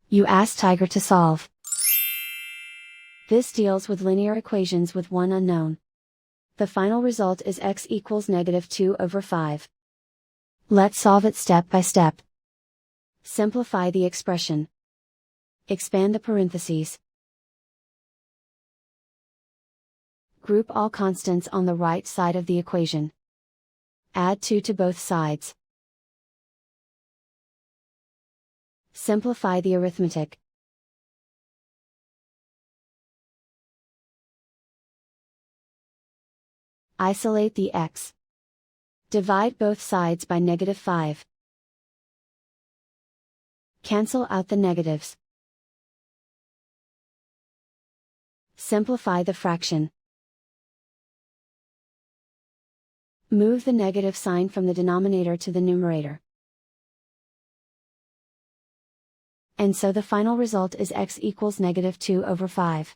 You ask Tiger to solve. This deals with linear equations with one unknown. The final result is x equals -2/5. Let's solve it step by step. Simplify the expression. Expand the parentheses. Group all constants on the right side of the equation. Add 2 to both sides. Simplify the arithmetic. Isolate the x. Divide both sides by -5. Cancel out the negatives. Simplify the fraction. Move the negative sign from the denominator to the numerator. And so the final result is x equals -2/5.